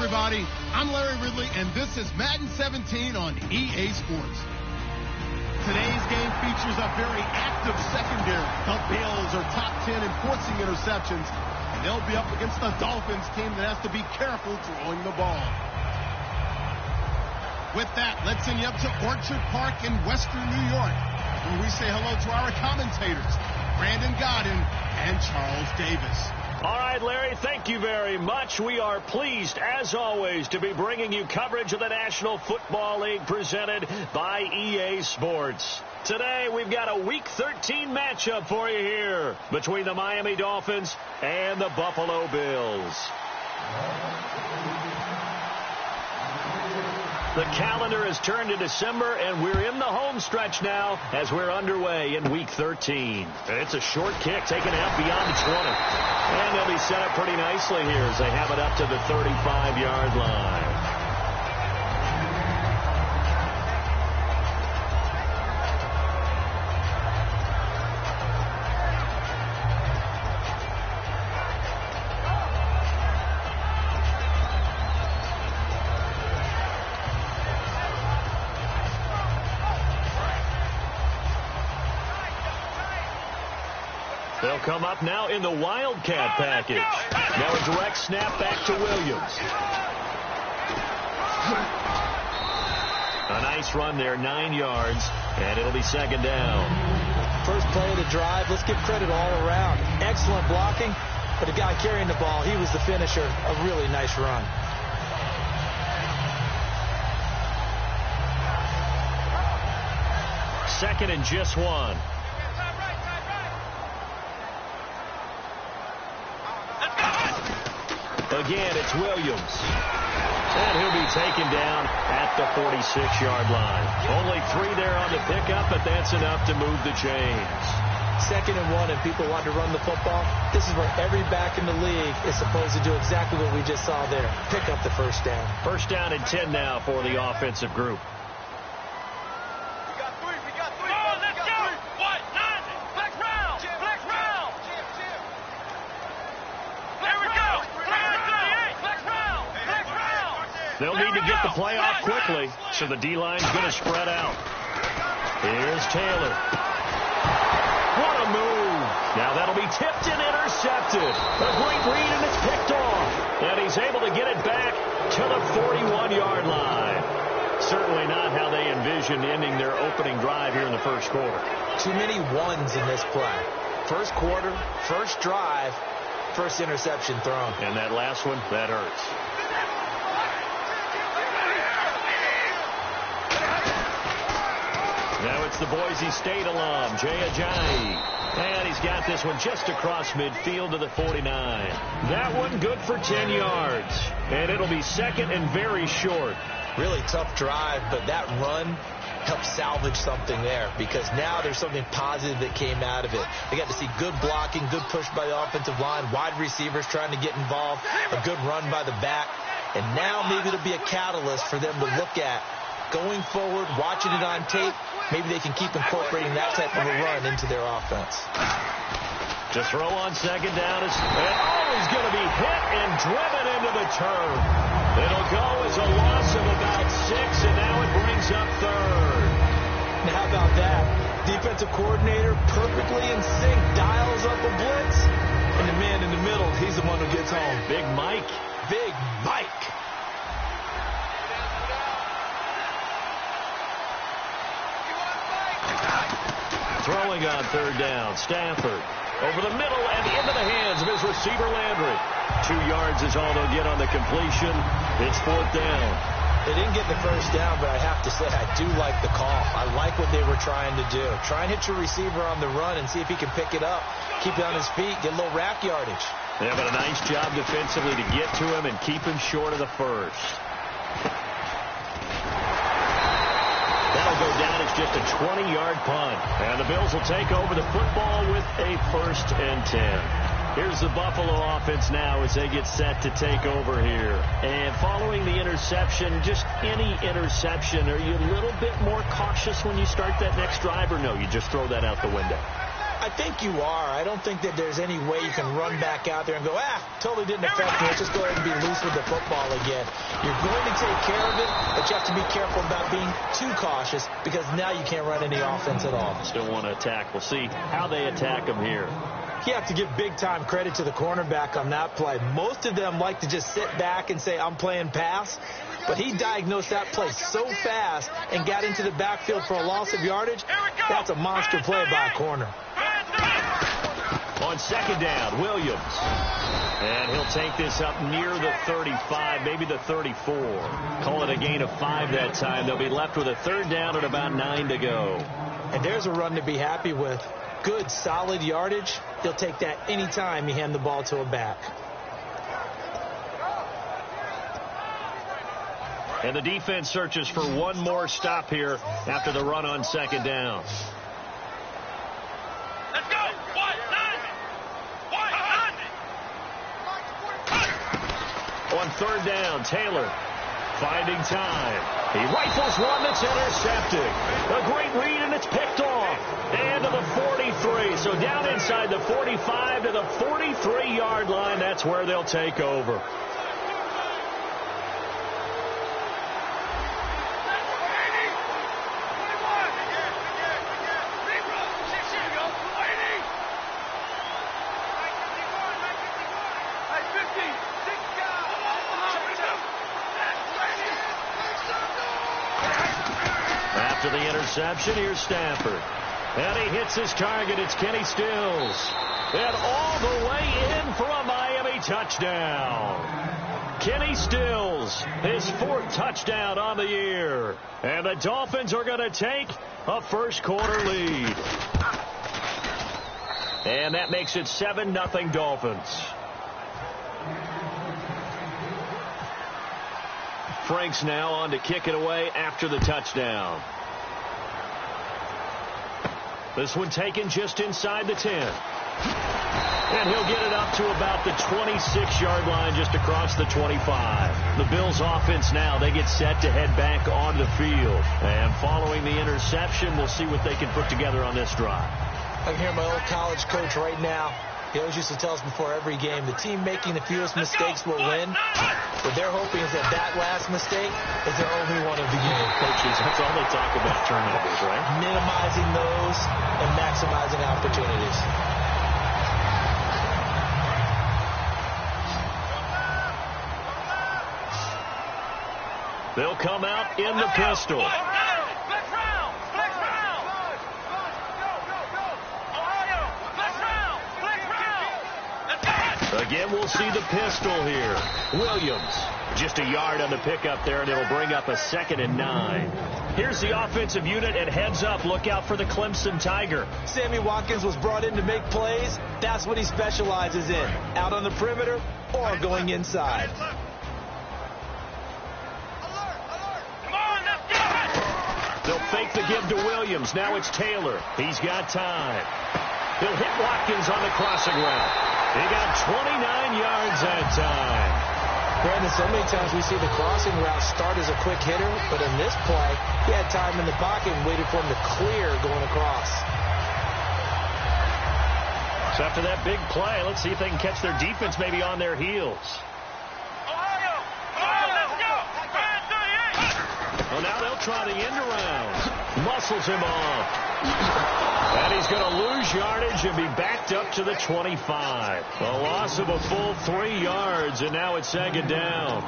everybody. I'm Larry Ridley, and this is Madden 17 on EA Sports. Today's game features a very active secondary. The Bills are top 10 in forcing interceptions, and they'll be up against the Dolphins team that has to be careful throwing the ball. With that, let's send you up to Orchard Park in Western New York, where we say hello to our commentators, Brandon Godden and Charles Davis. All right, Larry, thank you very much. We are pleased, as always, to be bringing you coverage of the National Football League presented by EA Sports. Today, we've got a Week 13 matchup for you here between the Miami Dolphins and the Buffalo Bills. The calendar has turned to December, and we're in the home stretch now as we're underway in Week 13. And it's a short kick taken out beyond the 20. And they'll be set up pretty nicely here as they have it up to the 35-yard line. They'll come up now in the Wildcat package. Now a direct snap back to Williams. A nice run there, 9 yards, and it'll be second down. First play of the drive, let's give credit all around. Excellent blocking, but the guy carrying the ball, he was the finisher. A really nice run. Second and just 1. Again, it's Williams. And he'll be taken down at the 46-yard line. Only 3 there on the pickup, but that's enough to move the chains. Second and 1, and people want to run the football. This is where every back in the league is supposed to do exactly what we just saw there. Pick up the first down. First down and 10 now for the offensive group. They'll need to get the play off quickly, so the D-line's going to spread out. Here's Taylor. What a move. Now that'll be tipped and intercepted. A great read, and it's picked off. And he's able to get it back to the 41-yard line. Certainly not how they envisioned ending their opening drive here in the first quarter. Too many ones in this play. First quarter, first drive, first interception thrown. And that last one, that hurts. Now it's the Boise State alum, Jay Ajayi. And he's got this one just across midfield to the 49. That one good for 10 yards. And it'll be second and very short. Really tough drive, but that run helped salvage something there because now there's something positive that came out of it. They got to see good blocking, good push by the offensive line, wide receivers trying to get involved, a good run by the back. And now maybe it'll be a catalyst for them to look at going forward, watching it on tape. Maybe they can keep incorporating that type of a run into their offense. To throw on second down is, he's going to be hit and driven into the turf. It'll go as a loss of about 6, and now it brings up third. Now how about that? Defensive coordinator perfectly in sync, dials up a blitz, and the man in the middle, he's the one who gets home. Big Mike. Big Mike. Throwing on third down, Stafford. Over the middle and into the hands of his receiver, Landry. 2 yards is all they'll get on the completion. It's fourth down. They didn't get the first down, but I have to say I do like the call. I like what they were trying to do. Try and hit your receiver on the run and see if he can pick it up. Keep it on his feet, get a little rack yardage. They have a nice job defensively to get to him and keep him short of the first. That'll go down as just a 20-yard punt. And the Bills will take over the football with a first and 10. Here's the Buffalo offense now as they get set to take over here. And following the interception, just any interception, are you a little bit more cautious when you start that next drive, or no, you just throw that out the window? I think you are. I don't think that there's any way you can run back out there and go, totally didn't affect me. Let's just go ahead and be loose with the football again. You're going to take care of it, but you have to be careful about being too cautious because now you can't run any offense at all. Still want to attack. We'll see how they attack him here. You have to give big-time credit to the cornerback on that play. Most of them like to just sit back and say, I'm playing pass. But he diagnosed that play so fast and got into the backfield for a loss of yardage. That's a monster play by a corner. On second down, Williams. And he'll take this up near the 35, maybe the 34. Call it a gain of 5 that time. They'll be left with a third down and about 9 to go. And there's a run to be happy with. Good, solid yardage. He'll take that any time you hand the ball to a back. And the defense searches for one more stop here after the run on second down. Let's go. On third down, Taylor finding time. He rifles one that's intercepted. A great read, and it's picked off. And to the 43. So down inside the 45 to the 43-yard line. That's where they'll take over. After the interception, here's Stafford. And he hits his target. It's Kenny Stills. And all the way in for a Miami touchdown. Kenny Stills, his 4th touchdown on the year. And the Dolphins are going to take a first-quarter lead. And that makes it 7-0 Dolphins. Franks now on to kick it away after the touchdown. This one taken just inside the 10. And he'll get it up to about the 26-yard line, just across the 25. The Bills offense now, they get set to head back on the field. And following the interception, we'll see what they can put together on this drive. I can hear my old college coach right now. He always used to tell us before every game, the team making the fewest mistakes will win. What they're hoping is that last mistake is their only one of the game. Coaches, that's all they talk about, turnovers, right? Minimizing those and maximizing opportunities. They'll come out in the pistol. Again, we'll see the pistol here. Williams, just a yard on the pickup there, and it'll bring up a 2nd and 9. Here's the offensive unit, and heads up, look out for the Clemson Tiger. Sammy Watkins was brought in to make plays. That's what he specializes in, out on the perimeter or going inside. They'll fake the give to Williams. Now it's Taylor. He's got time. He'll hit Watkins on the crossing route. He got 29 yards that time. Brandon, so many times we see the crossing route start as a quick hitter, but in this play, he had time in the pocket and waited for him to clear going across. So after that big play, let's see if they can catch their defense maybe on their heels. Well, now they'll try the end around. Muscles him off. And he's going to lose yardage and be backed up to the 25. A loss of a full 3 yards, and now it's 2nd down.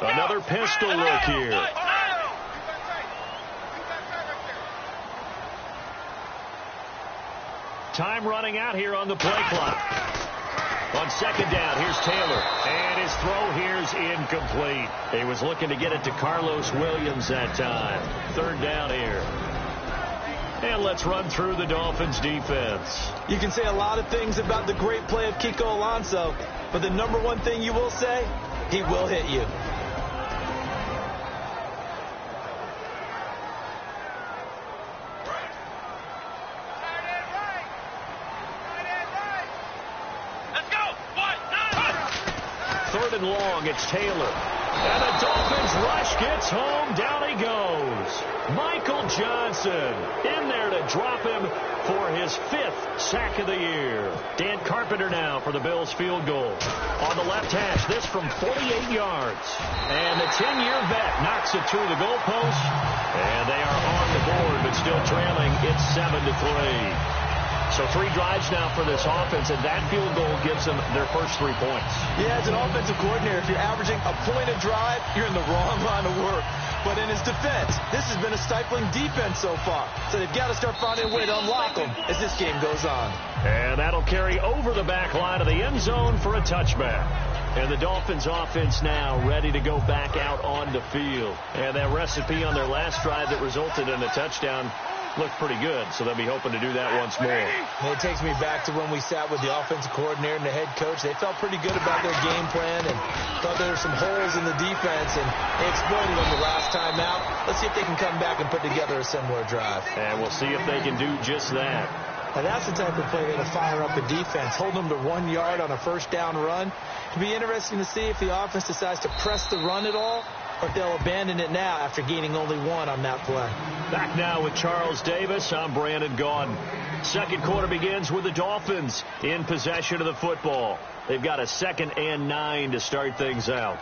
Another pistol look here. Time running out here on the play clock. On second down, here's Taylor. And his throw here's incomplete. He was looking to get it to Carlos Williams that time. 3rd down here. And let's run through the Dolphins defense. You can say a lot of things about the great play of Kiko Alonso, but the number one thing you will say, he will hit you. and long. It's Taylor. And the Dolphins rush gets home. Down he goes. Michael Johnson in there to drop him for his 5th sack of the year. Dan Carpenter now for the Bills field goal. On the left hash, this from 48 yards. And the 10-year vet knocks it to the goalpost. And they are on the board, but still trailing. It's 7-3. So 3 drives now for this offense, and that field goal gives them their first 3 points. Yeah, as an offensive coordinator, if you're averaging a point a drive, you're in the wrong line of work. But in his defense, this has been a stifling defense so far. So they've got to start finding a way to unlock them as this game goes on. And that'll carry over the back line of the end zone for a touchback. And the Dolphins offense now ready to go back out on the field. And that recipe on their last drive that resulted in a touchdown looked pretty good, so they'll be hoping to do that once more. And it takes me back to when we sat with the offensive coordinator and the head coach. They felt pretty good about their game plan and thought there were some holes in the defense, and they exploited them the last time out. Let's see if they can come back and put together a similar drive. And we'll see if they can do just that. Now that's the type of play that'll fire up a defense, hold them to 1 yard on a first down run. It'll be interesting to see if the offense decides to press the run at all, or if they'll abandon it now after gaining only 1 on that play. Back now with Charles Davis. I'm Brandon Gaudin. Second quarter begins with the Dolphins in possession of the football. They've got a 2nd and 9 to start things out.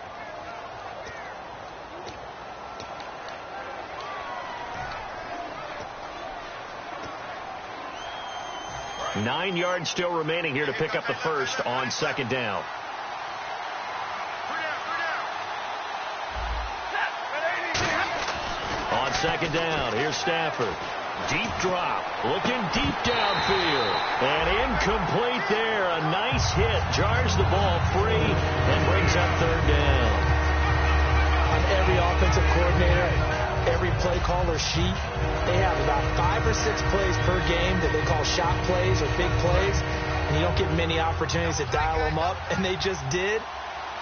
Nine yards still remaining here to pick up the first on 2nd down. On 2nd down, here's Stafford. Deep drop, looking deep downfield. And incomplete there. A nice hit. Jars the ball free and brings up 3rd down. On every offensive coordinator, every play caller sheet, they have about 5 or 6 plays per game that they call shot plays or big plays. And you don't get many opportunities to dial them up. And they just did.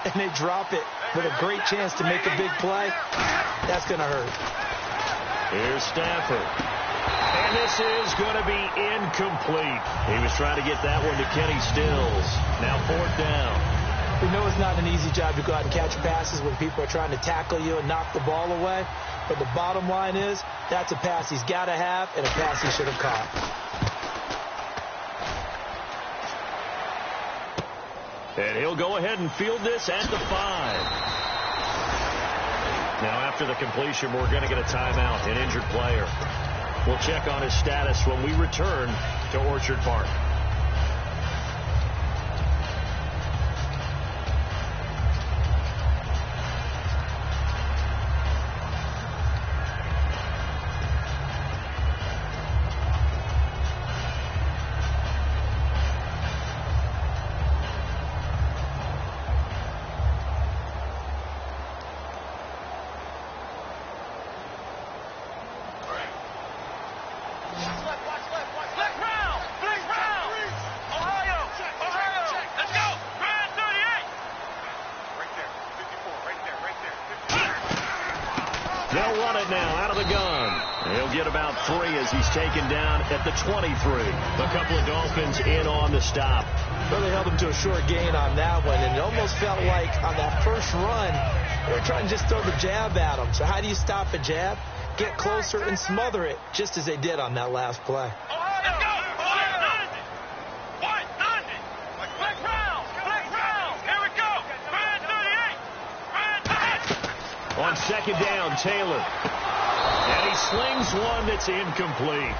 And they drop it with a great chance to make a big play. That's going to hurt. Here's Stafford. And this is going to be incomplete. He was trying to get that one to Kenny Stills. Now 4th down. We know it's not an easy job to go out and catch passes when people are trying to tackle you and knock the ball away. But the bottom line is, that's a pass he's got to have and a pass he should have caught. And he'll go ahead and field this at the 5. Now, after the completion, we're going to get a timeout, an injured player. We'll check on his status when we return to Orchard Park. They'll run it now out of the gun. He'll get about 3 as he's taken down at the 23. A couple of Dolphins in on the stop. Really held him to a short gain on that one, and it almost felt like on that first run, they were trying to just throw the jab at him. So how do you stop a jab? Get closer and smother it, just as they did on that last play. On 2nd down, Taylor. And he slings one that's incomplete.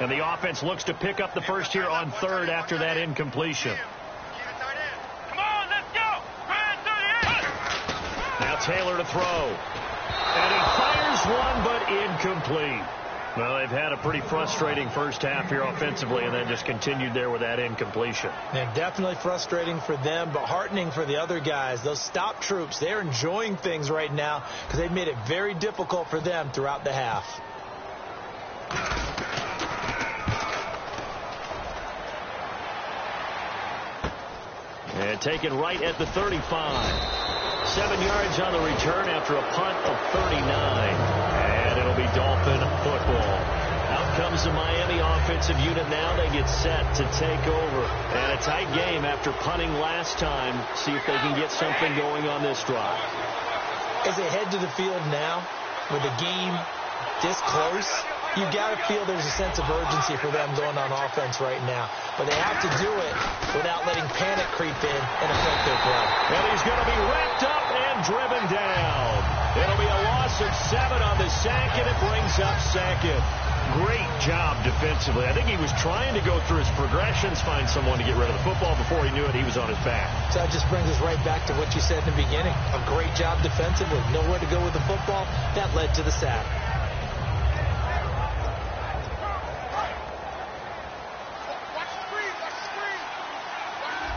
And the offense looks to pick up the first here on 3rd after that incompletion. Now Taylor to throw. And he fires one, but incomplete. Well, they've had a pretty frustrating first half here offensively, and then just continued there with that incompletion. And definitely frustrating for them, but heartening for the other guys. Those stop troops, they're enjoying things right now because they've made it very difficult for them throughout the half. And taken right at the 35. 7 yards on the return after a punt of 39. And it'll be Dolphin football. Out comes the Miami offensive unit now. They get set to take over. And a tight game after punting last time. See if they can get something going on this drive. As they head to the field now, with the game this close, you've got to feel there's a sense of urgency for them going on offense right now. But they have to do it without letting panic creep in and affect their play. And he's going to be wrapped up and driven down. It'll be a loss of 7 on the sack, and it brings up second. Great job defensively. I think he was trying to go through his progressions, find someone to get rid of the football. Before he knew it, he was on his back. So that just brings us right back to what you said in the beginning. A great job defensively. Nowhere to go with the football. That led to the sack.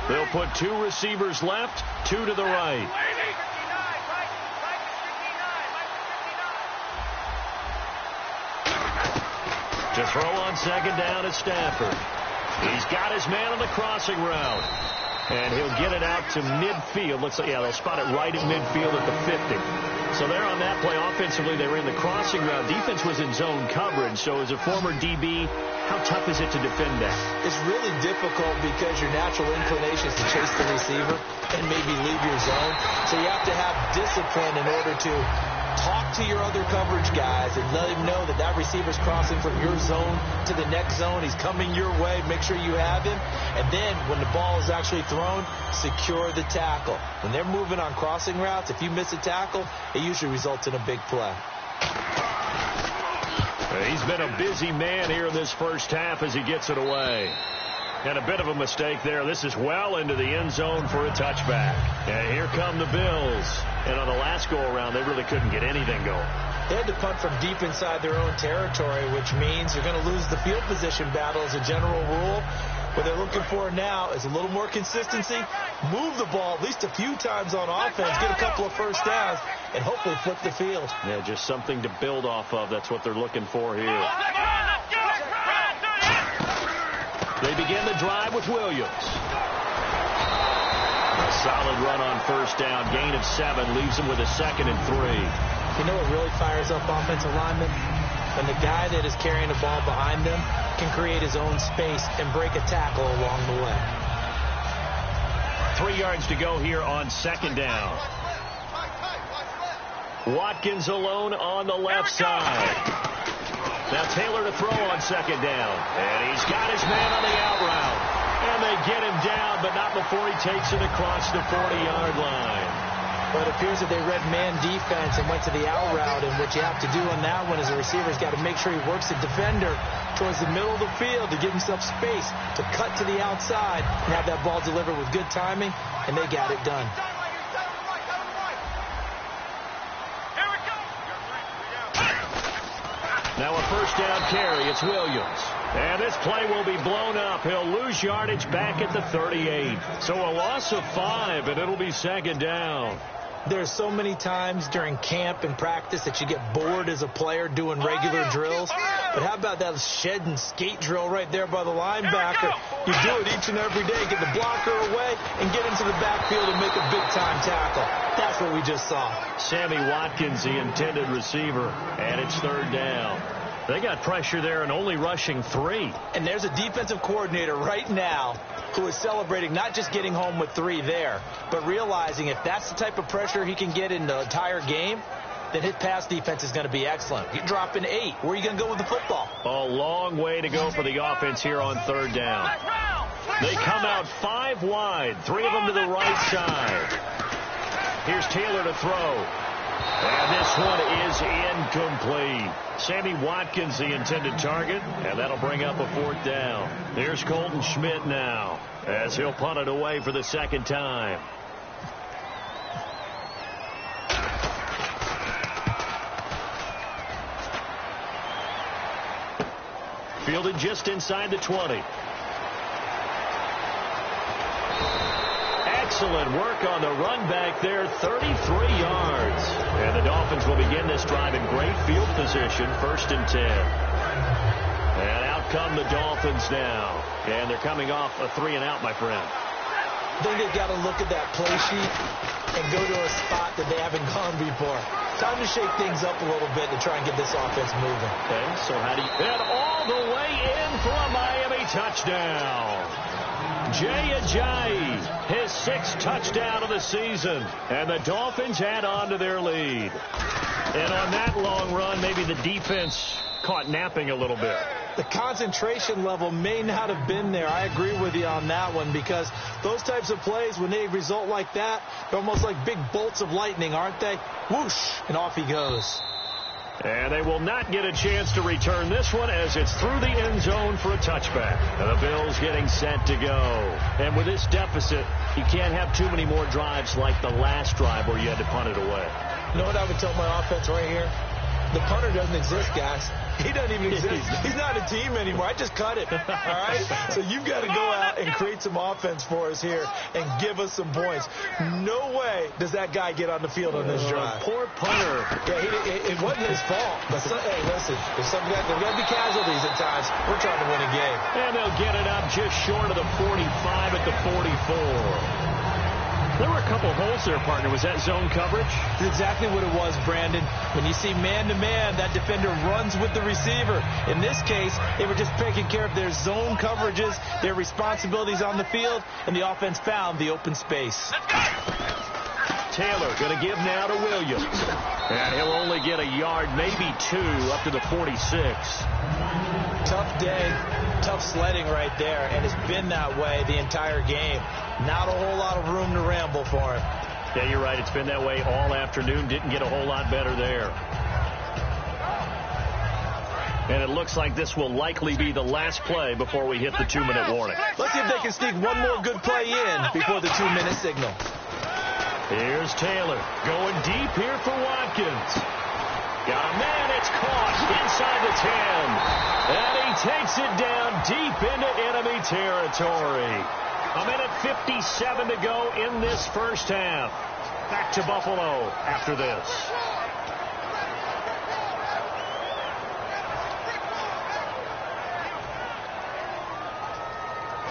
They'll put 2 receivers left, 2 to the right. To throw on second down is Stafford. He's got his man on the crossing route. And he'll get it out to midfield. Looks like, yeah, they'll spot it right at midfield at the 50. So they're on that play. Offensively, they ran the crossing route. Defense was in zone coverage. So as a former DB, how tough is it to defend that? It's really difficult because your natural inclination is to chase the receiver and maybe leave your zone. So you have to have discipline in order to talk to your other coverage guys and let him know that that receiver's crossing from your zone to the next zone. He's coming your way. Make sure you have him. And then when the ball is actually thrown, secure the tackle. When they're moving on crossing routes, if you miss a tackle, it usually results in a big play. He's been a busy man here in this first half as he gets it away. And a bit of a mistake there. This is well into the end zone for a touchback. And here come the Bills. And on the last go-around, they really couldn't get anything going. They had to punt from deep inside their own territory, which means you're going to lose the field position battle as a general rule. What they're looking for now is a little more consistency, move the ball at least a few times on offense, get a couple of first downs, and hopefully flip the field. Yeah, just something to build off of. That's what they're looking for here. They begin the drive with Williams. A solid run on first down. Gain of 7 leaves them with a 2nd and 3. You know what really fires up offensive linemen? When the guy that is carrying the ball behind them can create his own space and break a tackle along the way. 3 yards to go here on second down. Watkins alone on the left side. Now Taylor to throw on second down. And he's got his man on the out route. And they get him down, but not before he takes it across the 40-yard line. Well, it appears that they read man defense and went to the out route. And what you have to do on that one is the receiver's got to make sure he works the defender towards the middle of the field to give himself space to cut to the outside and have that ball delivered with good timing, and they got it done. Now a first down carry. It's Williams. And this play will be blown up. He'll lose yardage back at the 38. So a loss of 5, and it'll be second down. There's so many times during camp and practice that you get bored as a player doing regular drills. But how about that shed and skate drill right there by the linebacker? You do it each and every day. Get the blocker away and get into the backfield and make a big-time tackle. That's what we just saw. Sammy Watkins, the intended receiver, and it's third down. They got pressure there and only rushing 3. And there's a defensive coordinator right now who is celebrating not just getting home with 3 there, but realizing if that's the type of pressure he can get in the entire game, then his pass defense is going to be excellent. You're dropping 8. Where are you going to go with the football? A long way to go for the offense here on third down. They come out 5 wide, 3 of them to the right side. Here's Taylor to throw. And this one is incomplete. Sammy Watkins, the intended target, and that'll bring up a 4th down. Here's Colton Schmidt now as he'll punt it away for the 2nd time. Fielded just inside the 20. Excellent work on the run back there, 33 yards. And the Dolphins will begin this drive in great field position, 1st and 10. And out come the Dolphins now. And they're coming off a 3-and-out, my friend. I think they've got to look at that play sheet and go to a spot that they haven't gone before. Time to shake things up a little bit to try and get this offense moving. Okay, so how do you... And all the way in for a Miami touchdown. Jay Ajayi, his 6th touchdown of the season. And the Dolphins add on to their lead. And on that long run, maybe the defense caught napping a little bit. The concentration level may not have been there. I agree with you on that one, because those types of plays, when they result like that, they're almost like big bolts of lightning, aren't they? Whoosh, and off he goes. And they will not get a chance to return this one as it's through the end zone for a touchback. And the Bills getting set to go. And with this deficit, you can't have too many more drives like the last drive where you had to punt it away. You know what I would tell my offense right here? The punter doesn't exist, guys. He doesn't even exist. He's not a team anymore. I just cut it. All right? So you've got to go out and create some offense for us here and give us some points. No way does that guy get on the field on this drive. Poor punter. Yeah, it wasn't his fault. But hey, listen, there's got to be casualties at times. We're trying to win a game. And they'll get it up just short of the 45 at the 44. There were a couple holes there, partner. Was that zone coverage? That's exactly what it was, Brandon. When you see man-to-man, that defender runs with the receiver. In this case, they were just taking care of their zone coverages, their responsibilities on the field, and the offense found the open space. Taylor going to give now to Williams. And he'll only get a yard, maybe 2, up to the 46. Tough day, tough sledding right there, and it's been that way the entire game. Not a whole lot of room to ramble for him. Yeah, you're right. It's been that way all afternoon. Didn't get a whole lot better there. And it looks like this will likely be the last play before we hit the 2-minute warning. Let's see if they can sneak one more good play in before the 2-minute signal. Here's Taylor going deep here for Watkins. Got a man, it's caught inside the 10. And he takes it down deep into enemy territory. A minute 57 to go in this first half. Back to Buffalo after this.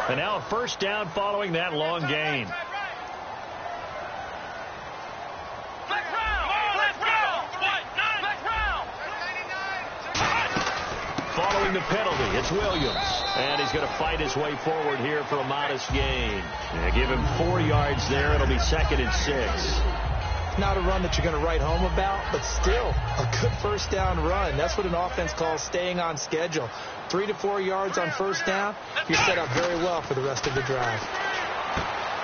And now a first down following that long gain. Following the penalty, it's Williams. And he's going to fight his way forward here for a modest gain. Yeah, give him 4 yards there. It'll be 2nd and 6. Not a run that you're going to write home about, but still a good first down run. That's what an offense calls staying on schedule. 3 to 4 yards on first down, you're set up very well for the rest of the drive.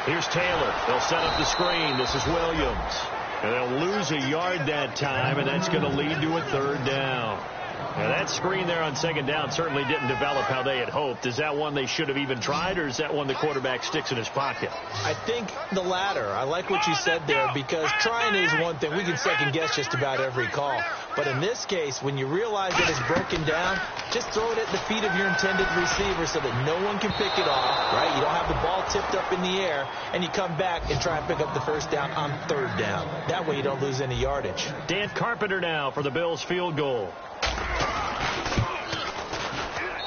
Here's Taylor. They'll set up the screen. This is Williams. And they'll lose a yard that time, and that's going to lead to a 3rd down. Now, that screen there on 2nd down certainly didn't develop how they had hoped. Is that one they should have even tried, or is that one the quarterback sticks in his pocket? I think the latter. I like what you said there, because trying is one thing. We can second-guess just about every call. But in this case, when you realize that it's broken down, just throw it at the feet of your intended receiver so that no one can pick it off, right? You don't have the ball tipped up in the air, and you come back and try and pick up the first down on 3rd down. That way you don't lose any yardage. Dan Carpenter now for the Bills field goal.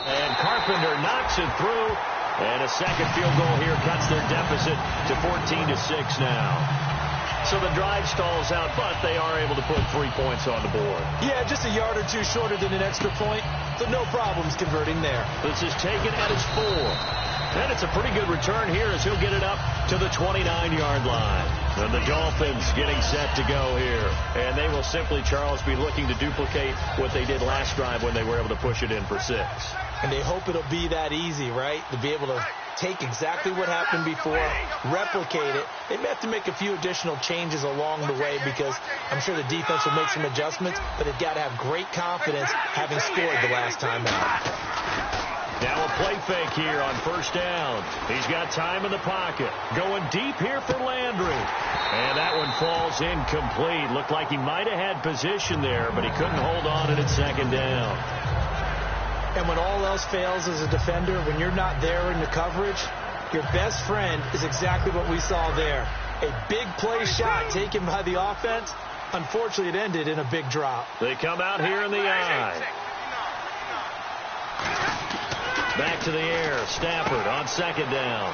And Carpenter knocks it through. And a second field goal here cuts their deficit to 14-6 now. So the drive stalls out, but they are able to put 3 points on the board. Yeah, just a yard or 2 shorter than an extra point. So no problems converting there. This is taken at his 4. And it's a pretty good return here as he'll get it up to the 29-yard line. And the Dolphins getting set to go here. And they will simply, Charles, be looking to duplicate what they did last drive when they were able to push it in for 6. And they hope it'll be that easy, right? To be able to take exactly what happened before, replicate it. They may have to make a few additional changes along the way because I'm sure the defense will make some adjustments, but they've got to have great confidence having scored the last time out. Now a play fake here on first down. He's got time in the pocket. Going deep here for Landry. And that one falls incomplete. Looked like he might have had position there, but he couldn't hold on to it 2nd down. And when all else fails as a defender, when you're not there in the coverage, your best friend is exactly what we saw there. A big play shot taken by the offense. Unfortunately, it ended in a big drop. They come out here in the eye. Back to the air. Stafford on 2nd down.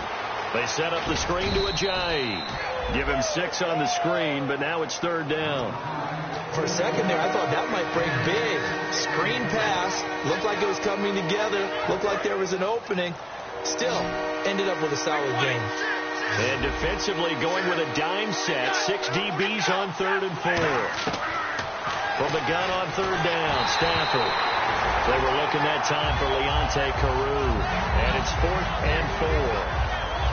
They set up the screen to Ajayi. Give him 6 on the screen, but now it's 3rd down. For a second there, I thought that might break big. Screen pass. Looked like it was coming together. Looked like there was an opening. Still, ended up with a solid game. And defensively going with a dime set. 6 DBs on 3rd and 4. From the gun on 3rd down, Stafford. They were looking that time for Leonte Carew. And it's 4th and 4.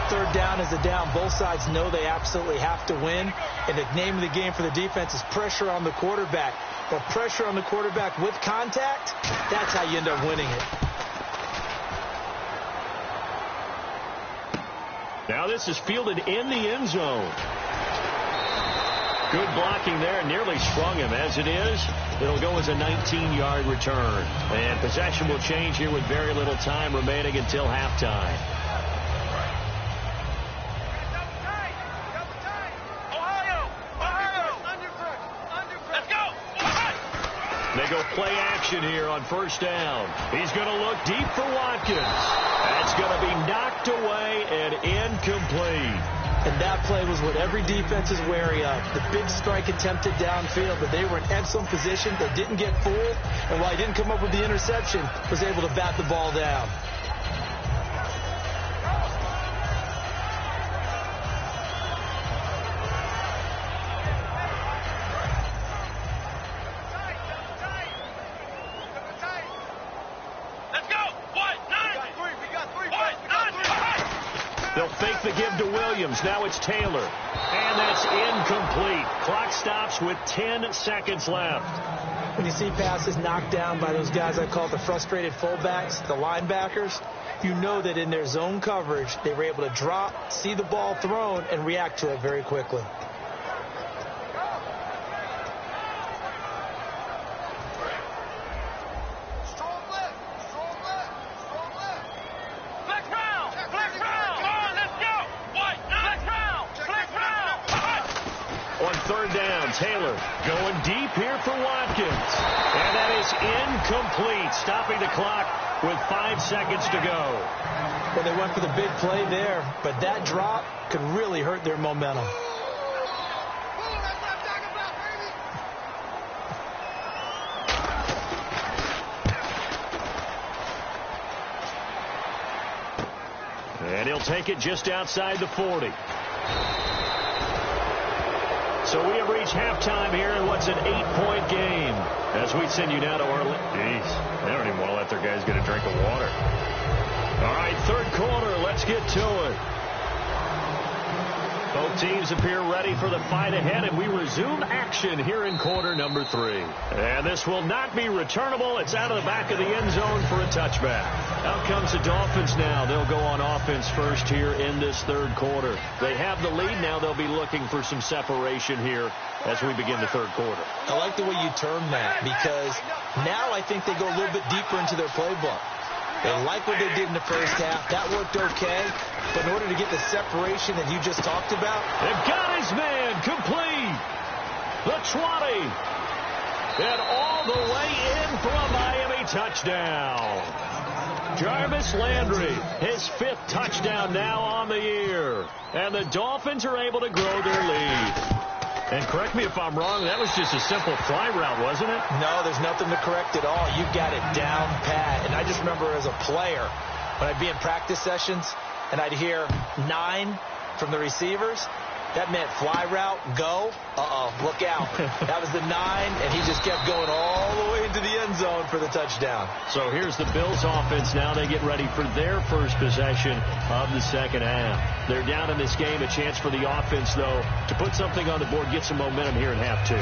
3rd down is a down. Both sides know they absolutely have to win. And the name of the game for the defense is pressure on the quarterback. But pressure on the quarterback with contact, that's how you end up winning it. Now this is fielded in the end zone. Good blocking there. Nearly sprung him. As it is, it'll go as a 19-yard return. And possession will change here with very little time remaining until halftime. They go play action here on 1st down. He's going to look deep for Watkins. That's going to be knocked away and incomplete. And that play was what every defense is wary of. The big strike attempted downfield, but they were in excellent position. They didn't get fooled, and while he didn't come up with the interception, was able to bat the ball down. They'll fake the give to Williams. Now it's Taylor. And that's incomplete. Clock stops with 10 seconds left. When you see passes knocked down by those guys I call the frustrated fullbacks, the linebackers, you know that in their zone coverage, they were able to drop, see the ball thrown, and react to it very quickly. Taylor going deep here for Watkins. And that is incomplete, stopping the clock with 5 seconds to go. Well, they went for the big play there, but that drop could really hurt their momentum. And he'll take it just outside the 40. So we have reached halftime here in what's an 8-point game. As we send you now to Orlando. Jeez, they don't even want to let their guys get a drink of water. All right, 3rd quarter. Let's get to it. Both teams appear ready for the fight ahead, and we resume action here in quarter number 3. And this will not be returnable. It's out of the back of the end zone for a touchback. Out comes the Dolphins now. They'll go on offense first here in this 3rd quarter. They have the lead. Now they'll be looking for some separation here as we begin the 3rd quarter. I like the way you term that, because now I think they go a little bit deeper into their playbook. They like what they did in the first half. That worked okay. But in order to get the separation that you just talked about, they've got his man complete. The 20. And all the way in for a Miami touchdown. Jarvis Landry, his 5th touchdown now on the year. And the Dolphins are able to grow their lead. And correct me if I'm wrong, that was just a simple fly route, wasn't it? No, there's nothing to correct at all. You got it down pat. And I just remember as a player, when I'd be in practice sessions and I'd hear 9 from the receivers, that meant fly route, go, look out. That was the 9, and he just kept going all the way into the end zone for the touchdown. So here's the Bills offense. Now they get ready for their first possession of the second half. They're down in this game. A chance for the offense, though, to put something on the board, get some momentum here in half 2.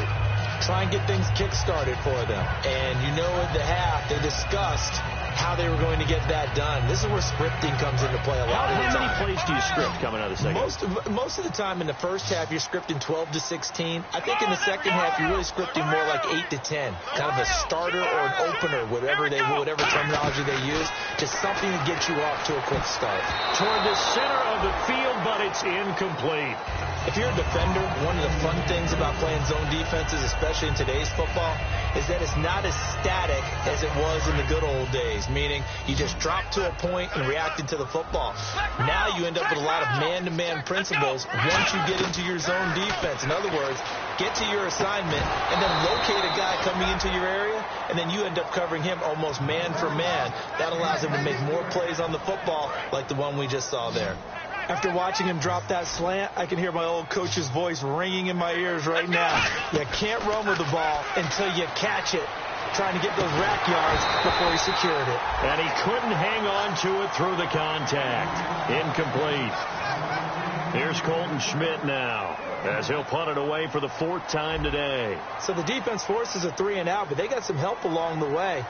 Try and get things kick-started for them. And you know at the half, they discussed how they were going to get that done. This is where scripting comes into play a lot of the time. How many plays do you script coming out of the second half? Most of the time in the first half, you're scripting 12 to 16. I think in the second half, you're really scripting more like 8 to 10. Kind of a starter or an opener, whatever terminology they use. Just something to get you off to a quick start. Toward the center of the field, but it's incomplete. If you're a defender, one of the fun things about playing zone defenses, especially in today's football, is that it's not as static as it was in the good old days. defense, meaning you just dropped to a point and reacted to the football. Now you end up with a lot of man-to-man principles once you get into your zone defense. In other words, get to your assignment and then locate a guy coming into your area, and then you end up covering him almost man for man. That allows him to make more plays on the football like the one we just saw there. After watching him drop that slant, I can hear my old coach's voice ringing in my ears right now. You can't run with the ball until you catch it, trying to get those rack yards before he secured it. And he couldn't hang on to it through the contact. Incomplete. Here's Colton Schmidt now, as he'll punt it away for the 4th time today. So the defense forces a 3-and-out, but they got some help along the way.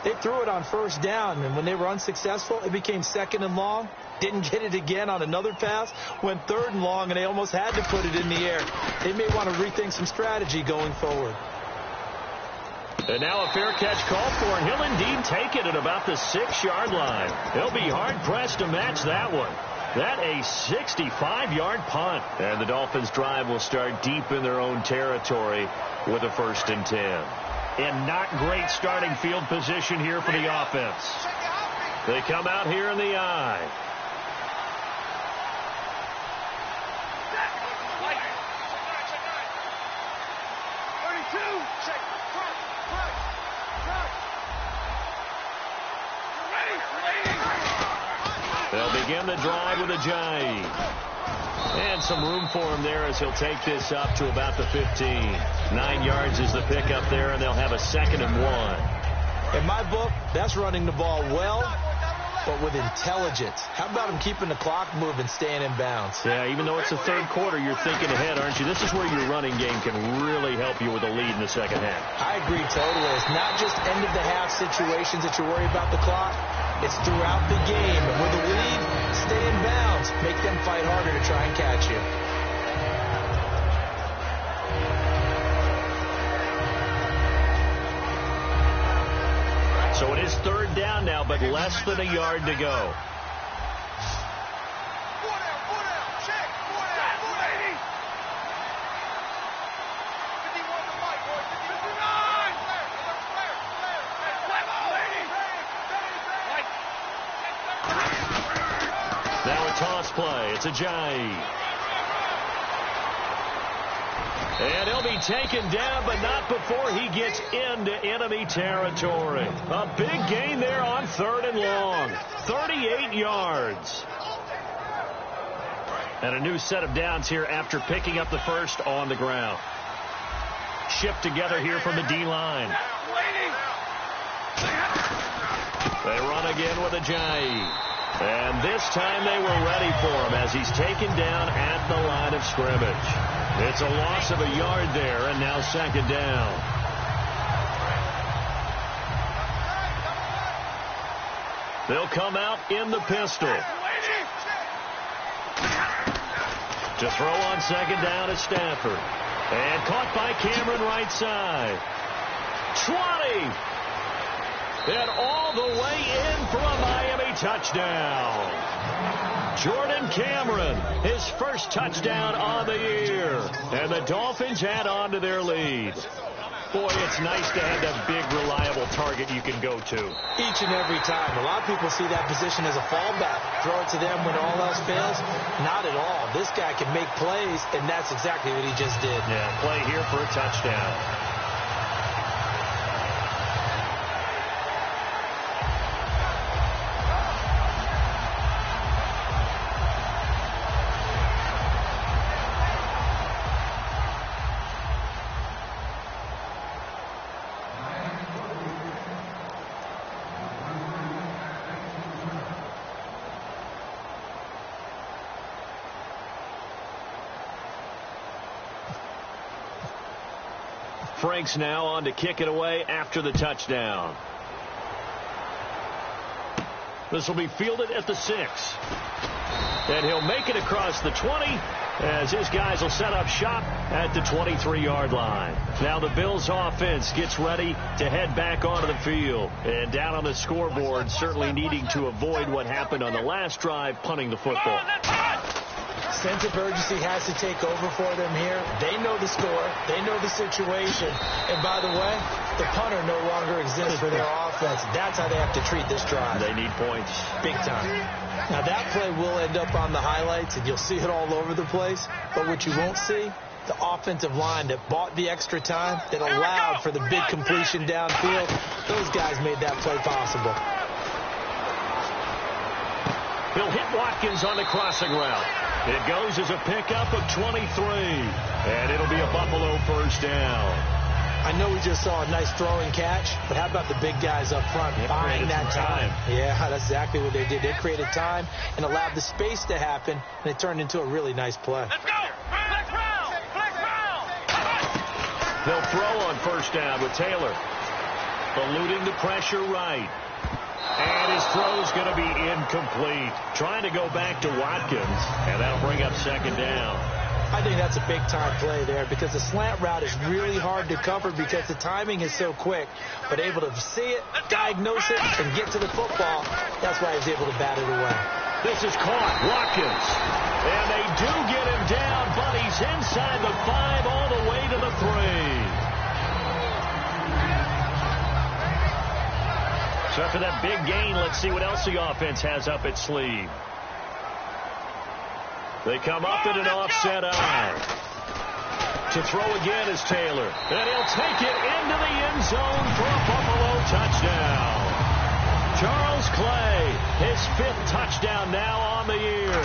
They threw it on 1st down, and when they were unsuccessful, it became 2nd and long. Didn't get it again on another pass. Went 3rd and long, and they almost had to put it in the air. They may want to rethink some strategy going forward. And now a fair catch called for, and he'll indeed take it at about the 6-yard line. He'll be hard-pressed to match that one. That a 65-yard punt. And the Dolphins' drive will start deep in their own territory with a 1st and 10. And not great starting field position here for the offense. They come out here in the eye. They'll begin the drive with Ajayi. And some room for him there as he'll take this up to about the 15. 9 yards is the pickup there, and they'll have a 2nd and 1. In my book, that's running the ball well, but with intelligence. How about him keeping the clock moving, staying in bounds? Yeah, even though it's the 3rd quarter, you're thinking ahead, aren't you? This is where your running game can really help you with a lead in the 2nd half. I agree totally. It's not just end-of-the-half situations that you worry about the clock. It's throughout the game. And with a lead, stay in bounds. Make them fight harder to try and catch you. So it is 3rd down now, but less than a yard to go. Now a toss play. It's Ajayi. And he'll be taken down, but not before he gets into enemy territory. A big gain there on 3rd and long. 38 yards. And a new set of downs here after picking up the 1st on the ground. Shipped together here from the D-line. They run again with Ajayi. And this time they were ready for him as he's taken down at the line of scrimmage. It's a loss of a yard there, and now 2nd down. They'll come out in the pistol. To throw on 2nd down is Stafford. And caught by Cameron right side. 20. And all the way in for a Miami touchdown. Jordan Cameron, his 1st touchdown on the year. And the Dolphins add on to their lead. Boy, it's nice to have that big, reliable target you can go to. Each and every time. A lot of people see that position as a fallback. Throw it to them when all else fails. Not at all. This guy can make plays, and that's exactly what he just did. Yeah, play here for a touchdown. Franks now on to kick it away after the touchdown. This will be fielded at the 6. And he'll make it across the 20 as his guys will set up shop at the 23-yard line. Now the Bills offense gets ready to head back onto the field. And down on the scoreboard, certainly needing to avoid what happened on the last drive, punting the football. Sense of urgency has to take over for them here. They know the score. They know the situation. And by the way, the punter no longer exists for their offense. offense. That's how they have to treat this drive. They need points. Big time. Now, that play will end up on the highlights, and you'll see it all over the place. But what you won't see, the offensive line that bought the extra time, that allowed for the big completion downfield, those guys made that play possible. He'll hit Watkins on the crossing route. It goes as a pickup of 23. And it'll be a Buffalo first down. I know we just saw a nice throwing catch, but how about the big guys up front buying that time? Yeah, that's exactly what they did. They created time and allowed the space to happen, and it turned into a really nice play. Let's go! Flex round! Flex round! They'll throw on first down with Taylor. Eluding the pressure right. And his throw's going to be incomplete. Trying to go back to Watkins, and that'll bring up second down. I think that's a big-time play there because the slant route is really hard to cover because the timing is so quick. But able to see it, diagnose it, and get to the football, that's why he's able to bat it away. This is caught. Watkins. And they do get him down, but he's inside the 5 all the way to the 3. So after that big gain, let's see what else the offense has up its sleeve. They come up in an offset eye. To throw again is Taylor. And he'll take it into the end zone for a Buffalo touchdown. Charles Clay, his 5th touchdown now on the year.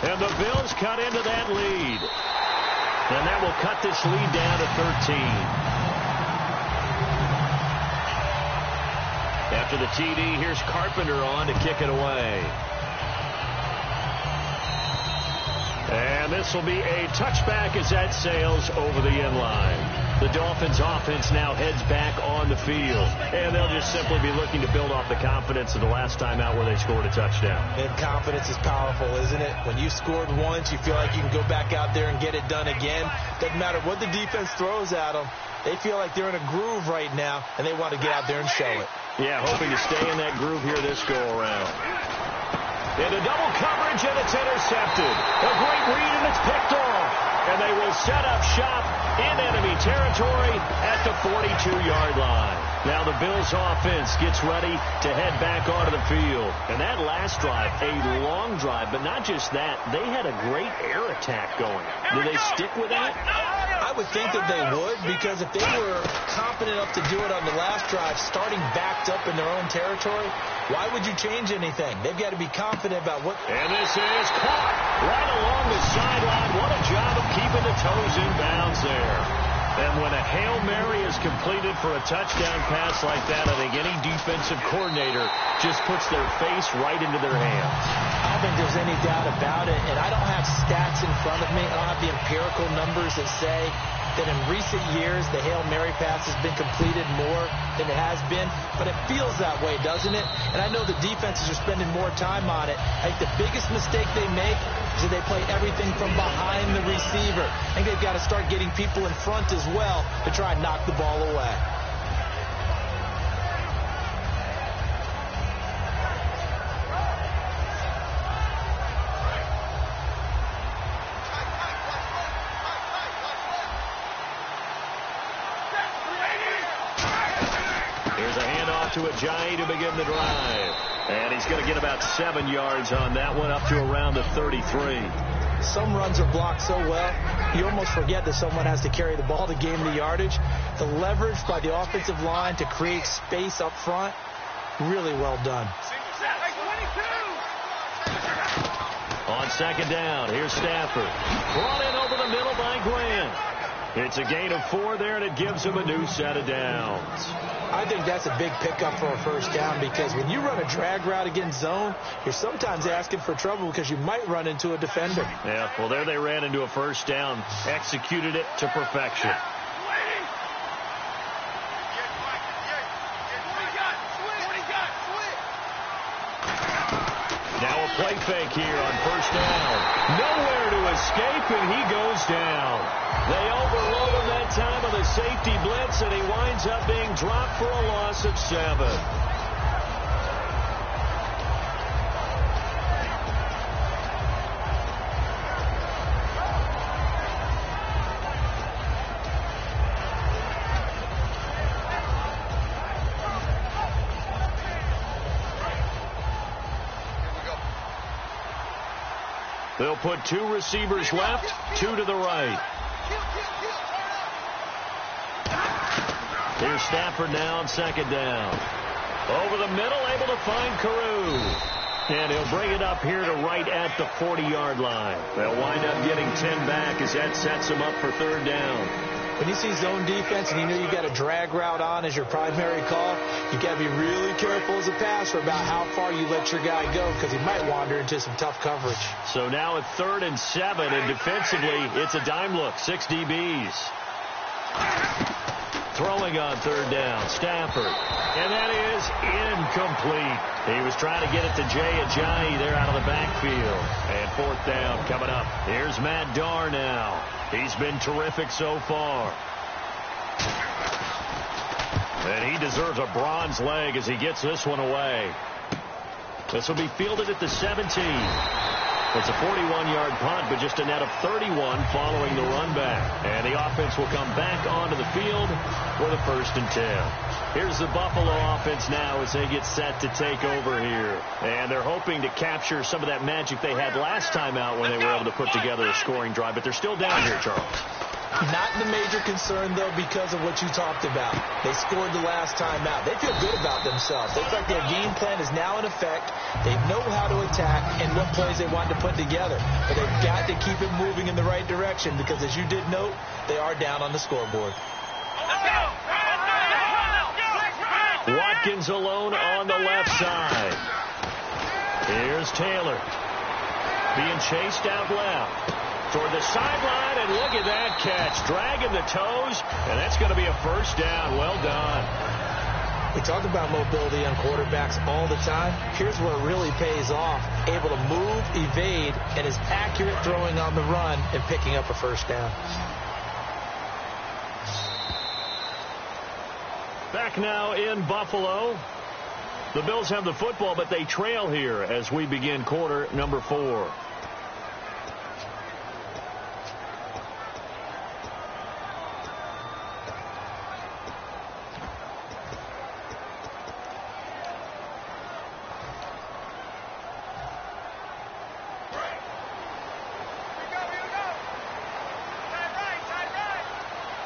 And the Bills cut into that lead. And that will cut this lead down to 13. After the TD, here's Carpenter on to kick it away. And this will be a touchback as that sails over the end line. The Dolphins offense now heads back on the field. And they'll just simply be looking to build off the confidence of the last time out where they scored a touchdown. And confidence is powerful, isn't it? When you scored once, you feel like you can go back out there and get it done again. Doesn't matter what the defense throws at them. They feel like they're in a groove right now, and they want to get out there and show it. Yeah, hoping to stay in that groove here this go-around. Into double coverage, and it's intercepted. A great read, and it's picked off. And they will set up shop in enemy territory at the 42-yard line. Now the Bills offense gets ready to head back onto the field. And that last drive, a long drive, but not just that. They had a great air attack going. Do they stick with that? I would think that they would, because if they were confident enough to do it on the last drive, starting backed up in their own territory, why would you change anything? They've got to be confident about what... And this is caught right along the sideline. What a job of keeping the toes in bounds there. And when a Hail Mary is completed for a touchdown pass like that, I think any defensive coordinator just puts their face right into their hands. I don't think there's any doubt about it, and I don't have stats in front of me. I don't have the empirical numbers that say that in recent years the Hail Mary pass has been completed more than it has been, but it feels that way, doesn't it? And I know the defenses are spending more time on it. I think the biggest mistake they make is that they play everything from behind the receiver. I think they've got to start getting people in front as well to try and knock the ball away. To Ajayi to begin the drive. And he's going to get about 7 yards on that one, up to around the 33. Some runs are blocked so well, you almost forget that someone has to carry the ball to gain the yardage. The leverage by the offensive line to create space up front, really well done. On second down, here's Stafford. Brought in over the middle by Grant. It's a gain of 4 there, and it gives him a new set of downs. I think that's a big pickup for a first down, because when you run a drag route against zone, you're sometimes asking for trouble because you might run into a defender. Yeah, well, there they ran into a first down, executed it to perfection. Now a play fake here on first down. Nowhere to escape, and he goes down. They overload him that time with a safety blitz, and he winds up being dropped for a loss of 7. They'll put 2 receivers left, 2 to the right. Here's Stafford now on 2nd down. Over the middle, able to find Carew. And he'll bring it up here to right at the 40-yard line. They'll wind up getting 10 back as that sets them up for 3rd down. When you see zone defense and you know you've got a drag route on as your primary call, you got to be really careful as a passer about how far you let your guy go because he might wander into some tough coverage. So now at 3rd and 7, and defensively, it's a dime look, 6 DBs. Throwing on 3rd down, Stafford. And that is incomplete. He was trying to get it to Jay Ajayi there out of the backfield. And 4th down coming up. Here's Matt Darr now. He's been terrific so far. And he deserves a bronze leg as he gets this one away. This will be fielded at the 17. It's a 41-yard punt, but just a net of 31 following the run back. And the offense will come back onto the field for the 1st and 10. Here's the Buffalo offense now as they get set to take over here. And they're hoping to capture some of that magic they had last time out when they were able to put together a scoring drive. But they're still down here, Charles. Not the major concern, though, because of what you talked about. They scored the last time out. They feel good about themselves. They feel like their game plan is now in effect. They know how to attack and what plays they want to put together. But they've got to keep it moving in the right direction because, as you did note, they are down on the scoreboard. Watkins alone on the left side. Here's Taylor. Being chased out left. Toward the sideline, and look at that catch. Dragging the toes, and that's going to be a 1st down. Well done. We talk about mobility on quarterbacks all the time. Here's where it really pays off. Able to move, evade, and is accurate throwing on the run and picking up a 1st down. Back now in Buffalo. The Bills have the football, but they trail here as we begin quarter number 4.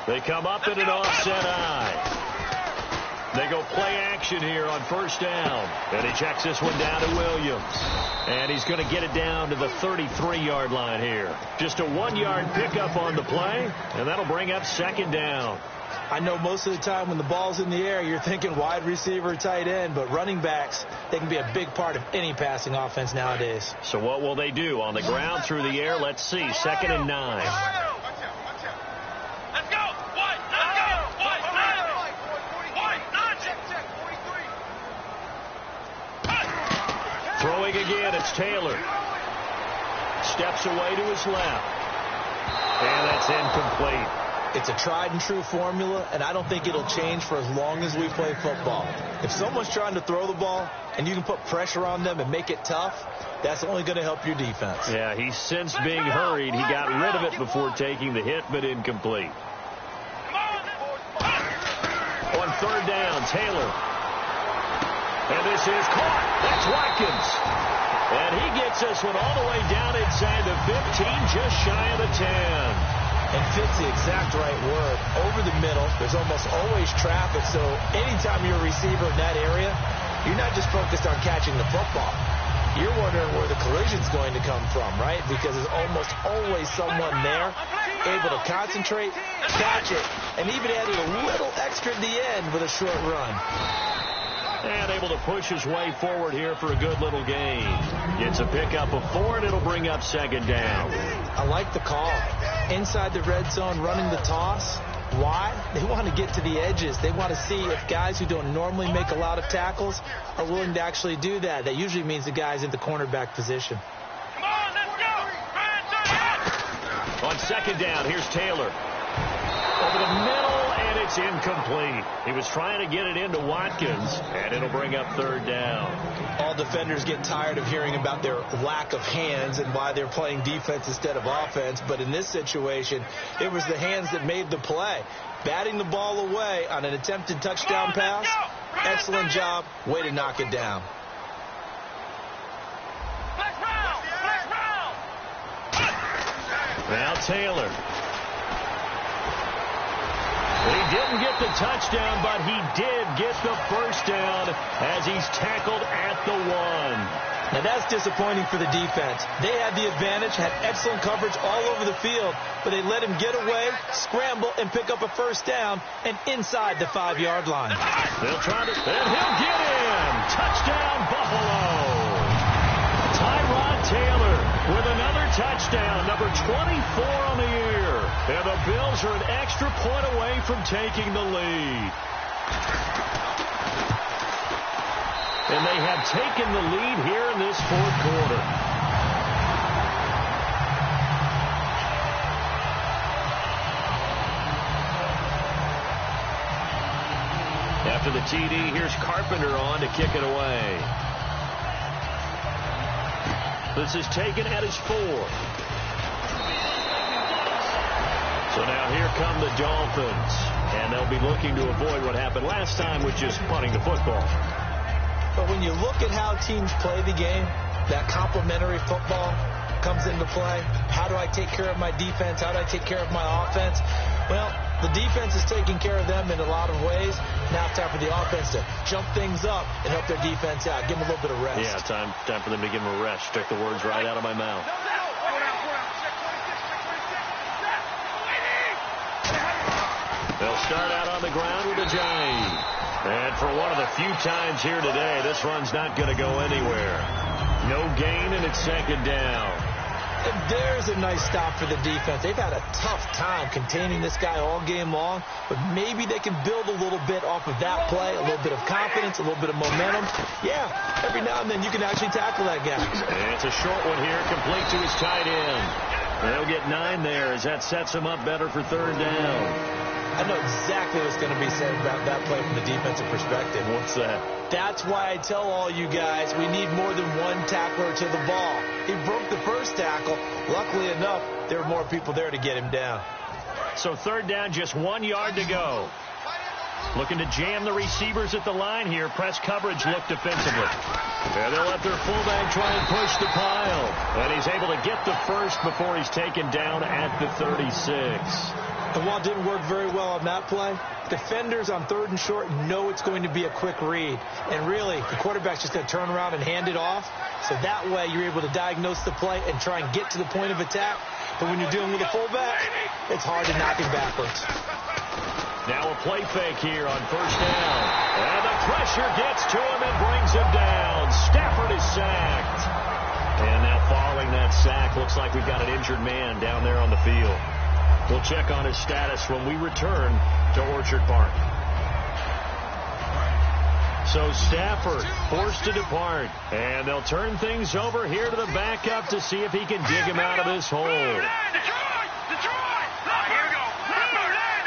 They come up in an offset eye. They go play action here on 1st down. And he checks this one down to Williams. And he's going to get it down to the 33-yard line here. Just a 1-yard pickup on the play, and that'll bring up 2nd down. I know most of the time when the ball's in the air, you're thinking wide receiver, tight end, but running backs, they can be a big part of any passing offense nowadays. So what will they do? On the ground, through the air, let's see. 2nd and 9. Throwing again, it's Taylor. Steps away to his left. And that's incomplete. It's a tried and true formula, and I don't think it'll change for as long as we play football. If someone's trying to throw the ball and you can put pressure on them and make it tough, that's only going to help your defense. Yeah, he's since being hurried. He got rid of it before taking the hit, but incomplete. On 3rd down, Taylor. And this is caught. That's Watkins. And he gets this one all the way down inside the 15, just shy of the 10. And fits the exact right word. Over the middle, there's almost always traffic, so anytime you're a receiver in that area, you're not just focused on catching the football. You're wondering where the collision's going to come from, right? Because there's almost always someone there able to concentrate, catch it, and even adding a little extra at the end with a short run. And able to push his way forward here for a good little gain. Gets a pickup of 4, and it'll bring up 2nd down. I like the call. Inside the red zone, running the toss. Why? They want to get to the edges. They want to see if guys who don't normally make a lot of tackles are willing to actually do that. That usually means the guy's in the cornerback position. Come on, let's go. On 2nd down, here's Taylor. Over the middle, and it's incomplete. He was trying to get it into Watkins, and it'll bring up 3rd down. All defenders get tired of hearing about their lack of hands and why they're playing defense instead of offense. But in this situation, it was the hands that made the play. Batting the ball away on an attempted touchdown pass. Excellent job. Way to knock it down. Taylor. He didn't get the touchdown, but he did get the first down as he's tackled at the 1. Now that's disappointing for the defense. They had the advantage, had excellent coverage all over the field, but they let him get away, scramble, and pick up a first down and inside the 5-yard line. They'll try to, and he'll get in. Touchdown, Buffalo. Tyrod Taylor with another touchdown, number 24 on the year. And the Bills are an extra point away from taking the lead. And they have taken the lead here in this fourth quarter. After the TD, here's Carpenter on to kick it away. This is taken at his 4. So now here come the Dolphins. And they'll be looking to avoid what happened last time, which is punting the football. But when you look at how teams play the game, that complementary football comes into play. How do I take care of my defense? How do I take care of my offense? Well, the defense is taking care of them in a lot of ways. Now it's time for the offense to jump things up and help their defense out. Give them a little bit of rest. Yeah, time for them to give them a rest. Took the words right out of my mouth. They'll start out on the ground with Ajayi. And for one of the few times here today, this run's not going to go anywhere. No gain, and it's second down. And there's a nice stop for the defense. They've had a tough time containing this guy all game long, but maybe they can build a little bit off of that play, a little bit of confidence, a little bit of momentum. Yeah, every now and then you can actually tackle that guy. And it's a short one here, complete to his tight end. And he'll get 9 there as that sets him up better for third down. I know exactly what's going to be said about that play from the defensive perspective. What's that? That's why I tell all you guys we need more than one tackler to the ball. He broke the first tackle. Luckily enough, there were more people there to get him down. So third down, just 1 yard to go. Looking to jam the receivers at the line here. Press coverage look defensively. And they'll let their fullback try and push the pile. And he's able to get the first before he's taken down at the 36. And while it didn't work very well on that play, defenders on 3rd and short know it's going to be a quick read. And really, the quarterback's just going to turn around and hand it off. So that way, you're able to diagnose the play and try and get to the point of attack. But when you're dealing with a fullback, it's hard to knock him backwards. Now a play fake here on first down. And the pressure gets to him and brings him down. Stafford is sacked. And now following that sack, looks like we've got an injured man down there on the field. We'll check on his status when we return to Orchard Park. So Stafford forced to depart. And they'll turn things over here to the backup to see if he can dig him out of this hole.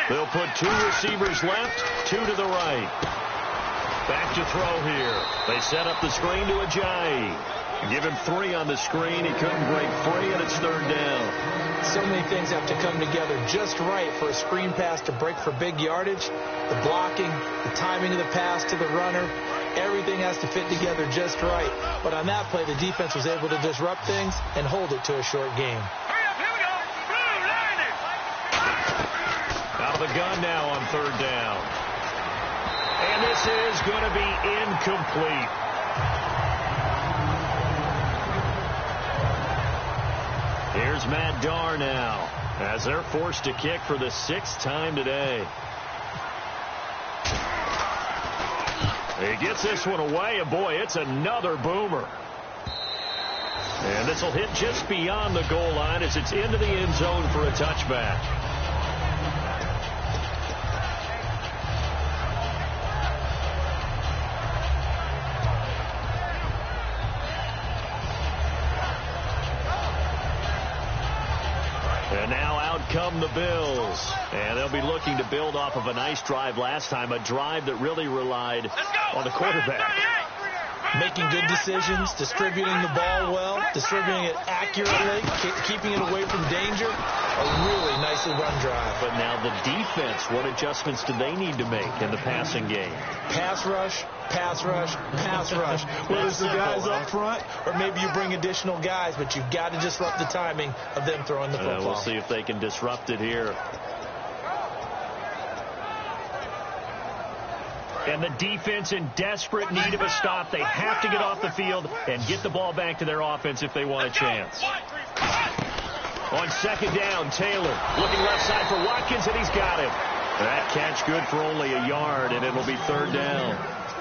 They'll put 2 receivers left, 2 to the right. Back to throw here. They set up the screen to Ajayi. Give him 3 on the screen. He couldn't break free, and it's third down. So many things have to come together just right for a screen pass to break for big yardage. The blocking, the timing of the pass to the runner, everything has to fit together just right. But on that play, the defense was able to disrupt things and hold it to a short game. Out of the gun now on third down. And this is going to be incomplete. Here's Matt Darr now as they're forced to kick for the 6th time today. He gets this one away, and boy, it's another boomer. And this will hit just beyond the goal line as it's into the end zone for a touchback. And now out come the Bills. And they'll be looking to build off of a nice drive last time, a drive that really relied on the quarterback. making good decisions, distributing the ball well, distributing it accurately, keeping it away from danger. A really nicely run drive. But now the defense, what adjustments do they need to make in the passing game? Pass rush, pass rush, pass rush. Whether it's the guys up front or maybe you bring additional guys, but you've got to disrupt the timing of them throwing the football. We'll see if they can disrupt it here. And the defense in desperate need of a stop. They have to get off the field and get the ball back to their offense if they want a chance. On second down, Taylor looking left side for Watkins, and he's got him. That catch good for only a yard, and it'll be third down.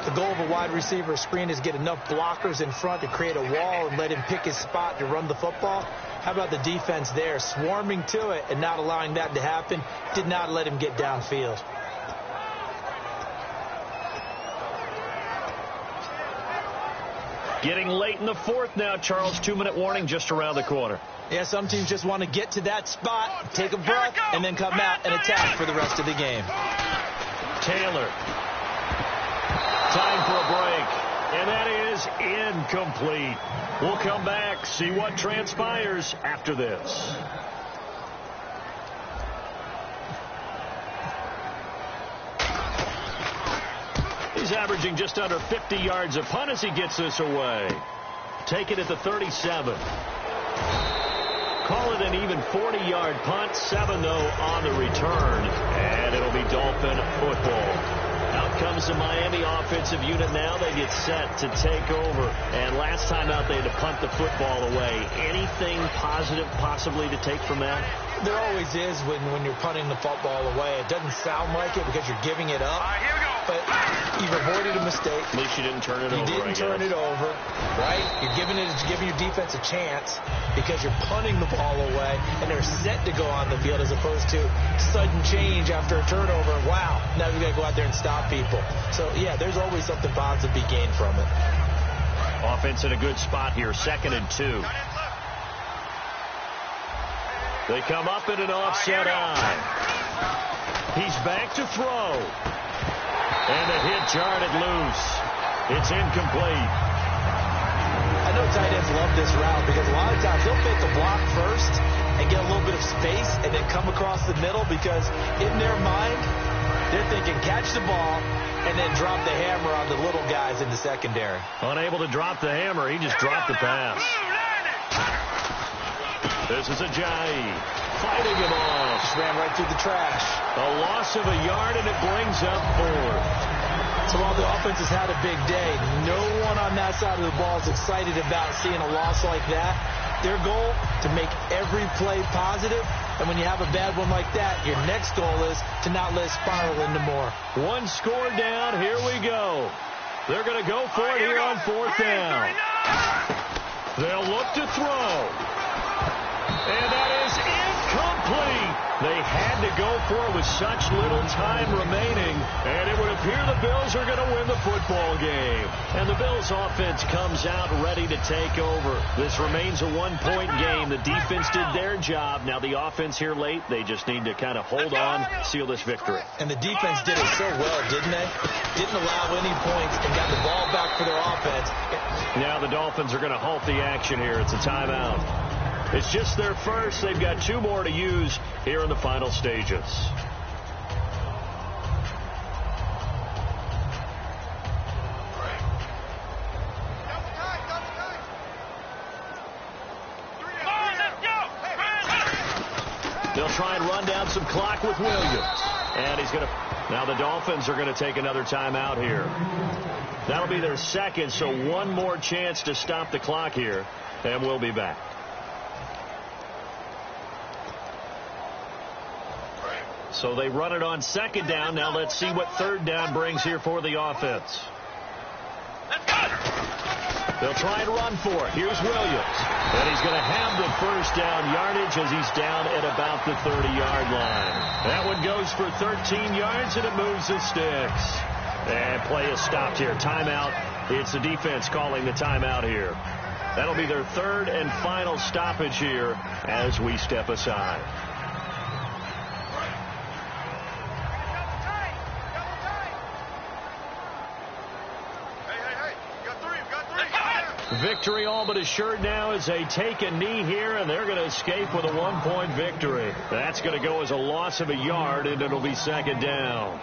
The goal of a wide receiver screen is get enough blockers in front to create a wall and let him pick his spot to run the football. How about the defense there, swarming to it and not allowing that to happen? Did not let him get downfield. Getting late in the fourth now, Charles. 2-minute warning just around the corner. Yeah, some teams just want to get to that spot, take a breath, and then come out and attack for the rest of the game. Taylor. Time for a break. And that is incomplete. We'll come back, see what transpires after this. He's averaging just under 50 yards a punt as he gets this away. Take it at the 37. Call it an even 40-yard punt. 7-0 on the return. And it'll be Dolphin football. Out comes the Miami offensive unit now. They get set to take over. And last time out, they had to punt the football away. Anything positive possibly to take from that? There always is when you're punting the football away. It doesn't sound like it because you're giving it up. Here we go. But you've avoided a mistake. At least you didn't turn it over. You didn't turn it over, right? You're giving your defense a chance because you're punting the ball away, and they're set to go on the field as opposed to sudden change after a turnover. Wow, now we've got to go out there and stop people. So, yeah, there's always something positive to be gained from it. Offense in a good spot here, 2nd and 2. They come up in an offset eye. He's back to throw. And the hit jarred it loose. It's incomplete. I know tight ends love this route because a lot of times they'll fake the block first and get a little bit of space and then come across the middle because in their mind, they're thinking catch the ball and then drop the hammer on the little guys in the secondary. Unable to drop the hammer, he just dropped the pass. This is Ajayi fighting him off. Just ran right through the trash. A loss of a yard, and it brings up 4. So while the offense has had a big day, no one on that side of the ball is excited about seeing a loss like that. Their goal, to make every play positive, and when you have a bad one like that, your next goal is to not let it spiral into more. One score down, here we go. They're going to go for it here on 4th down. They'll look to throw. And that is incomplete. They had to go for it with such little time remaining. And it would appear the Bills are going to win the football game. And the Bills offense comes out ready to take over. This remains a 1-point game. The defense did their job. Now the offense here late, they just need to kind of hold on, seal this victory. And the defense did it so well, didn't they? Didn't allow any points and got the ball back for their offense. Now the Dolphins are going to halt the action here. It's a timeout. It's just their first. They've got 2 more to use here in the final stages. They'll try and run down some clock with Williams. And he's going to... Now the Dolphins are going to take another timeout here. That'll be their second, so one more chance to stop the clock here. And we'll be back. So they run it on 2nd down. Now let's see what 3rd down brings here for the offense. They'll try and run for it. Here's Williams. And he's going to have the 1st down yardage as he's down at about the 30-yard line. That one goes for 13 yards, and it moves the sticks. And play is stopped here. Timeout. It's the defense calling the timeout here. That'll be their 3rd and final stoppage here as we step aside. Victory all but assured now as they take a knee here, and they're going to escape with a 1-point victory. That's going to go as a loss of a yard, and it'll be second down.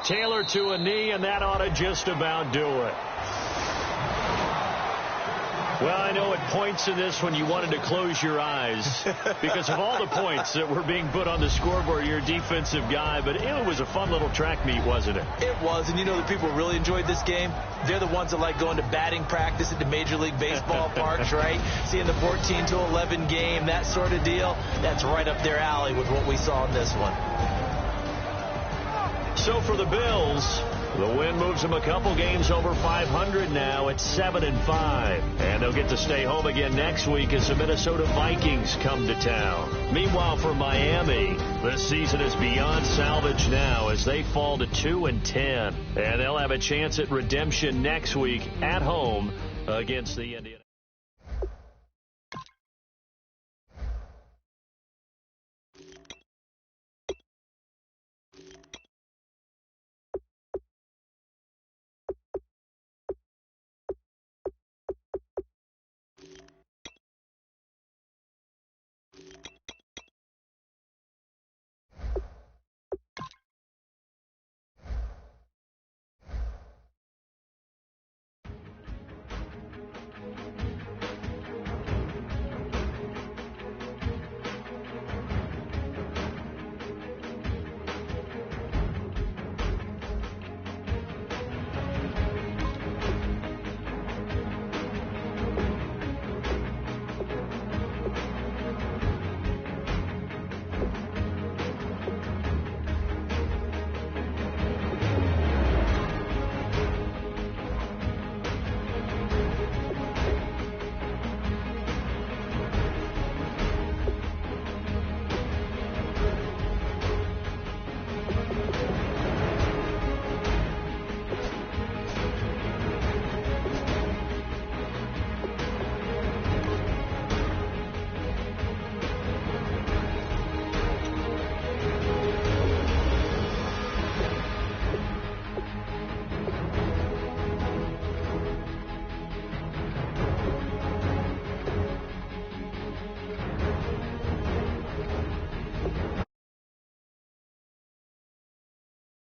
Taylor to a knee, and that ought to just about do it. Well, I know at points in this when you wanted to close your eyes because of all the points that were being put on the scoreboard. You're a defensive guy, but it was a fun little track meet, wasn't it? It was, and you know the people who really enjoyed this game? They're the ones that like going to batting practice at the Major League Baseball parks, right? Seeing the 14-11 game, that sort of deal. That's right up their alley with what we saw in this one. So for the Bills, the win moves them a couple games over 500 now at 7-5. And they'll get to stay home again next week as the Minnesota Vikings come to town. Meanwhile, for Miami, the season is beyond salvage now as they fall to 2-10. And they'll have a chance at redemption next week at home against the Indianapolis.